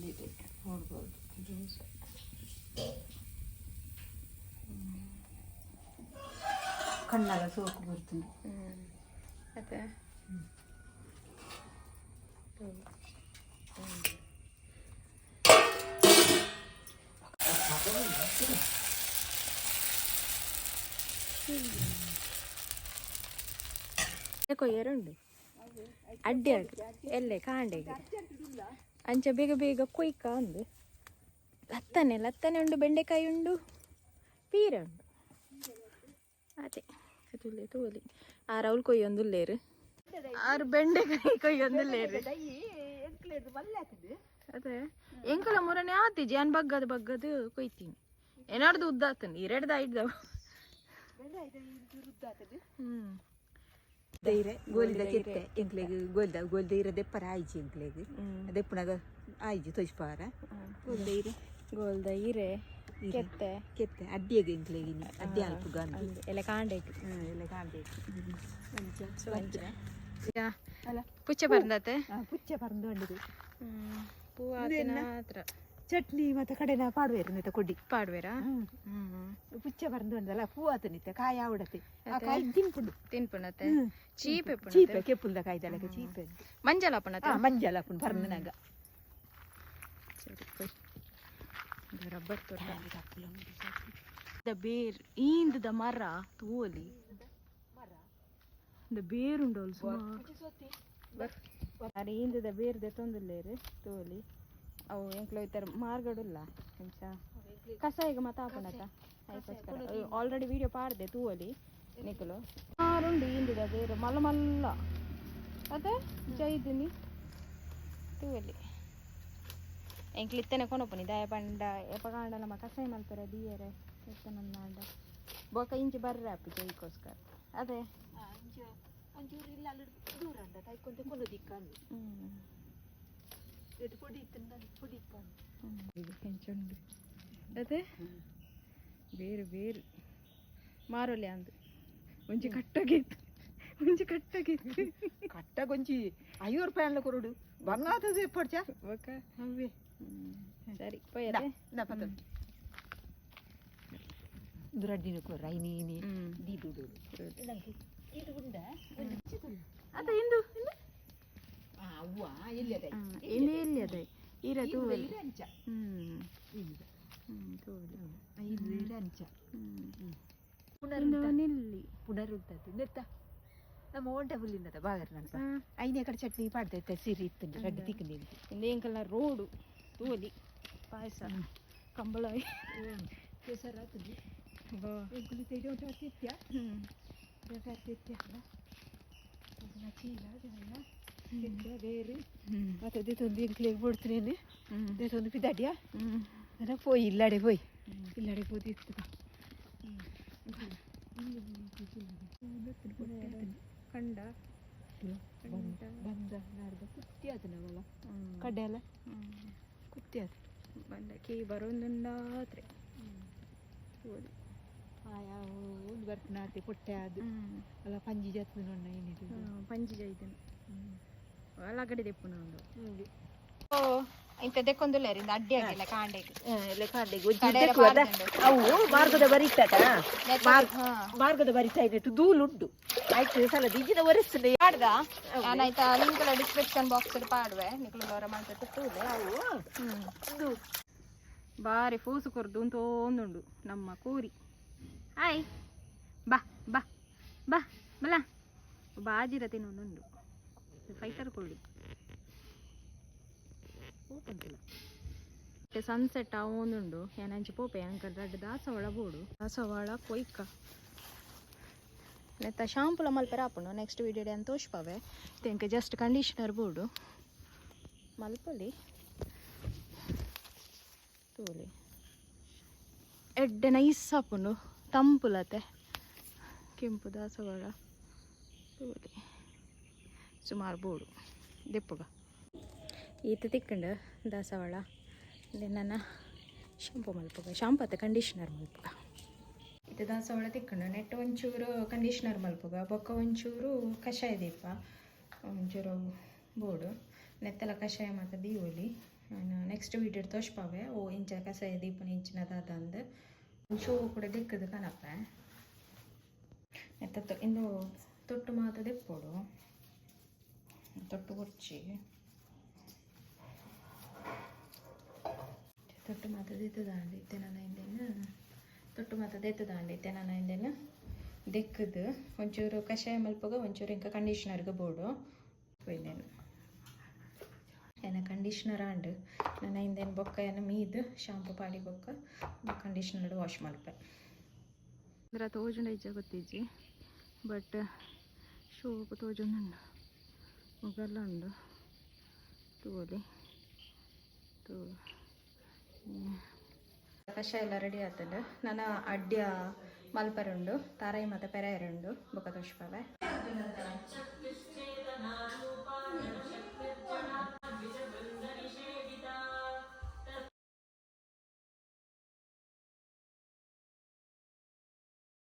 ಬಂದಿದೆ ನೋಡ್ಬೋದು juice. ಕಣ್ಣೆಲ್ಲ soak ಬರ್ತೀನಿ. ಮತ್ತೆ ಕೊಯ್ಯರುಂಡು ಅಡ್ಡಿ ಆಡು ಎಲ್ಲೆ ಕಾಂಡೆಗೆ ಅಂಚ ಬೇಗ ಬೇಗ ಕೊಯ್ಕ ಒಂದು ಲತ್ತನೆ ಉಂಡು, ಬೆಂಡೆಕಾಯಿ ಉಂಡು, ಪೀರ ಉಂಡು. ಅದೇ ತೂಲಿ ಆರು ಅವಳು ಕೊಯ್ಯೊಂದುಲ್ಲೇರು, 6 ಬೆಂಡೆಕಾಯಿ ಕೊಯ್ಯೊಂದುಲ್ಲೇರು. ಅದೇ ಎಂಕಲ ಮೂರನೇ ಆತಿಜಿ ಅನ್ ಬಗ್ಗದು ಕೊಯ್ತೀನಿ. ಏನಾಡ್ದು ಉದ್ದ ಆತನ 2 ಐಡ್ದವು. ದೈರೆ ಗೋಲಿದ ಕೆತ್ತೆ ಎಂಕ್ಲೆಗ್ ಗೋಲ್ದ ಇರ ದೆಪ್ಪರ ಆಯ್ಜಿ ಎಂಕ್ಲೆಗ್ ದೆಪ್ಪನಾಗ ಆಯ್ಜಿ ತೊಜ್ಪಾರ ಗೋಲ್ದ ಇರೆ ಕೆತ್ತೆ ಅಡ್ಡಿಯಾಗ ಎಂಕ್ಲೆಗಿನ ಅಡ್ಡಿ ಅಲ್ಪ ಗಾಂಧಿ ಎಲ್ಲ ಕಾಂಡೇಕು ಪುಚ್ಚ ಬರ್ದತೆ ಪುಚ್ಚ ಪರಂದು ಪೂ ಹತ್ರ ಚಟ್ನಿ ಮತ್ತೆ ಕಡೆನ ಪಾಡ್ವೇರು ನಿತ ಕೊಡ್ಡಿ ಪಾಡ್ವೇರಾ ಪುಚ್ಚ ಪರಂದು ಅಂದಲ್ಲ ಪೂ ಆತ ನಿತ್ತ ಕಾಯಿ ಆವಡತೆ ಆ ಕಾಯಿ ತಿನ್ಪುಣತೆ ಚೀಪೆ ಕೆಪ್ಪುಲ್ದ ಕಾಯ್ದಳಕ ಚೀಪೆ ಮಂಜಲ ಪುಣತೆ ಮಂಜಲ ಪುಣ್ ಪರಂದನಾಗ ಸರಿ ರಬ್ಬರ್ ತೋಟ ಬೇರ್ ಈಂದ ಮರ ತೋಲಿ ಬೇರುಂಡೋಲ್ ಸುಮಾರು ಈಂದ ಬೇರ್ದೆ ತೊಂದಲ್ಲೇರು ತೋಲಿ ಅವು ಎಂಕ್ಲು ಹೋಯ್ತಾರ ಮಾರ್ಗಡುಲ್ಲ ಎಂಚ ಕಸ ಈಗ ಮತ್ತೆ ಹಾಕೊಂಡತ್ತ ಅದಕ್ಕೋಸ್ಕರ ಆಲ್ರೆಡಿ ವಿಡಿಯೋ ಪಾಡ್ದೆ ತೂವಲಿ ನಿಖಲು ಮಾರುಂಡು ಈಂದಿದ ಬೇರು ಮಲ್ಲ ಅದೇ ಜೈದಿನಿ ತೂವಲಿ ಎಂಕ್ಲು ಇತ್ತನೆ ಕೊನೊಪ್ಪನಿ ದಯ ಪಂಡ ಎಪ್ಪ ಕಾಂಡ ನಮ್ಮ ಕಸಾಯ ಮಲ್ಪರ ದಿಯರೆ ಎತ್ತನಂದಾಂಡ ಬೊಕ ಇಂಚಿ ಬರ್ರೆ ಅಪ್ಪಿ ಜೈಗೋಸ್ಕರ ಅದೇ ದೂರ ತೈಕೊಂಡೆ ಕೊಲೋದಿಕ್ಕಂದು ಹೆಂಚುಂಡು ಅದೇ ಬೇರು ಮಾರೋಲಿ ಅಂದು ಒಂಜಿ ಕಟ್ಟಾಗಿತ್ತು ಕಟ್ಟಗೊಂಜಿ 5 ರೂಪಾಯಿ ಅಲ್ಲ ಕೊರಡು ಬಂಗಾತದೆ ಪಡ್ಚ ಓಕೆ ಅವೇ ಸರಿ ದುರಡ್ಡಿನ ಕೊರ ಐನೀನಿ ದೀದುಡು ಇದು ಉಂಡ ಅದ ಇಂದು ಅವ್ವ ಎಲ್ಲಿದೆ ಎಲ್ಲಿ ಅದ ಇರ ತೂವಲಿ ಅಂಚ ತೂವಲಿ 5 ಅಂಚ ಪುನರುತ್ತದು ನೆತ್ತ ನಮ್ಮ ಓಂಟ ಬುಲ್ಲಿಂದ ಬಾಗರ್ ನಡ್ಸ ಐನೇ ಕಡೆ ಚಟ್ನಿ ಪಾಡ್ದೈತೆ ಸಿರಿ ಇತ್ತು ರಡ್ಡಿ ತಿಕ್ಕಂದಿ ಇಂದೇಂಕಲ್ಲ ರೋಡು ತೂವಲಿ ಪಾಯಸ ಕಂಬಳ ಕೇಸರ ಆತದೆ ಬೇರೆ ಮತ್ತೆ ದೇತೊಂದು ಎಂಕ್ಲೆಗೆ ಬಿಡ್ತೀನಿ ದೇತೊಂದು ಪಿದಾಡ್ಯಾ ಅದ ಪೋಯಿ ಇಲ್ಲಾಡೆ ಪೋಯಿ ಇತ್ತು ಕಂಡ ಬಂದ ನಾಡ್ದ ಕುತ್ತಿ ಆತ ನಾವಲ್ಲ ಕಡ್ಡೆ ಅಲ್ಲ ಕುತ್ತಿ ಆತ ಬಂದ ಕೀ ಬರೋಂದುಂಡಾತ್ರೆ ಆಯಾ ಒಂದು ಬರ್ತನಾತಿ ಪೊಟ್ಟೆ ಅದು ಅಲ್ಲ ಪಂಜಿ ಜಾತ್ರೆ ನೋಡ ಏನಿದೆ ಪಂಜಿ ಜೈದನು ಅಲ್ಲಗಡೆ ದೆಪ್ಪು ನೋಡು ಓ ಇಂತ ದೆಕ್ಕೊಂದುಲ್ಲೇರಿಂದ ಅಡ್ಡಿ ಆಗಿಲ್ಲ ಕಾಂಡೆಗೆ ಅವು ಮಾರ್ಗದ ಬರಿತಾಟ ಮಾರ್ಗದ ಬರಿತಾ ಇಟ್ಟು ಧೂಳುಂಟು ಆಯ್ತು ಸಲ ದಿಜ್ಜಿನ ಒರೆಸ್ತದೆ ಪಾಡ್ದ ನಾನಾಯ್ತಾ ಲಿಂಕ್ ಡಿಸ್ಕ್ರಿಪ್ಷನ್ ಬಾಕ್ಸ್ ಪಾಡ್ವೆ ನಿಕ್ಲು ಅವರ ಮಾಡ್ತಿರ್ತದೆ ಅವು ಬಾರಿ ಫೂಸು ಕೊರ್ದು ಅಂತ ಒಂದುಂಡು ನಮ್ಮ ಕೂರಿ ಹಾಯ್ ಬಾ ಬಾ ಬಾ ಬಲ ಬಾಜಿರ ತಿನ್ನೊಂದುಂಡು ಫೈಟರ್ ಕೊಳ್ಳಿ ಸನ್ಸೆಟ್ ಅವೊಂದುಂಡು ಏನಂಚಿ ಪೋಪೆ ಅಂಕಲ್ ರಡ್ಡು ದಾಸವಾಳ ಬೋಡು ದಾಸವಾಳ ಕೊಯ್ಕ ನೆತ್ತ ಶಾಂಪುಲ ಮಲ್ಪೆರ ಹಾಪುಂಡು ನೆಕ್ಸ್ಟ್ ವಿಡಿಯೋಡೆ ಅಂತ ತೋಷ್ಪವೆ ತೆಂಕ ಜಸ್ಟ್ ಕಂಡೀಷನರ್ ಬೋಡು ಮಲ್ಪೊಲಿ ತೋಲಿ ಎಡ್ಡೆ ನೈಸ್ ಹಾಪುಂಡು ತಂಪುಲತೆ ಕೆಂಪು ದಾಸವಾಳ ತೋಲಿ ಸುಮಾರು ಬೋಡು ದೆಪ್ಪುಗ ಈತ ತಿಕ್ಕಂಡು ದಾಸವಾಳ ನನ್ನ ಶಾಂಪು ಮಲ್ಪುಗ ಶಾಂಪು ಅತ್ತ ಕಂಡೀಷ್ನರ್ ಮಲ್ಪುಗ ಇದು ದಾಸವಾಳ ತಿಕ್ಕಂಡು ನೆಟ್ಟು ಒಂಚೂರು ಕಂಡೀಷ್ನರ್ ಮಲ್ಪುಗ ಬೊಕ್ಕ ಒಂಚೂರು ಕಷಾಯ ದೀಪ ಒಂಚೂರು ಬೋಡು ನೆತ್ತಲ ಕಷಾಯ ಮತ್ತು ದೀವಲಿ ನೆಕ್ಸ್ಟ್ ವೀಡಿಯೋ ತೋರಿಸ್ಪಾವೆ ಓ ಇಂಚ ಕಸಾಯ ದೀಪನ ಇಂಚಿನದಂದು ಶೂ ಕೂಡ ದಿಕ್ಕದು ಕನಪ ಇನ್ನು ತೊಟ್ಟು ಮಾತ ದೆಪ್ಪೋಡು ತೊಟ್ಟು ಕೊಚ್ಚಿ ತೊಟ್ಟು ಮಾತ ದೆತ್ತದಾಂಡೈತೆ ನನ್ನ ಹಿಂದೇನು ತೊಟ್ಟು ಮಾತ ದೆತ್ತದಾಂಡೈತೆ ನನ್ನ ಹಿಂದೇನು ದೆಕ್ಕದು ಒಂಚೂರು ಕಷಾಯ ಮಲ್ಪಗ ಒಂಚೂರು ಇಂಕ ಕಂಡೀಷ್ನರ್ಗೆ ಬೋಡು ಒಯ್ದೇನು ಏನ ಕಂಡೀಷ್ನರ್ ಆಂಡ್ ನನ್ನ ಹಿಂದೇನು ಬೊಕ್ಕ ಏನ ಮೀದು ಶಾಂಪು ಪಾಡಿ ಬೊಕ್ಕ ಕಂಡೀಷ್ನರ್ ವಾಶ್ ಮಲ್ಪೆ ಅಂದ್ರೆ ತೋಜುಂಡ ಇಜ್ಜ ಗೊತ್ತಿಜ್ಜಿ ಬಟ್ ಶೋಕು ತೋಜುಂಡು ಮುಗಲ್ಲ ಉಂಡು ತೋಲಿ ಕಷಾಯ ಎಲ್ಲ ರೆಡಿ ಆತದ ನನ್ನ ಅಡ್ಯ ಮಲ್ಪರುಂಡು ತಾರಾಯಿ ಮತ್ತು ಪೆರೆಯರುಂಡು ಬೊಕ್ಕ ತೋಷ್ಪಾವೆ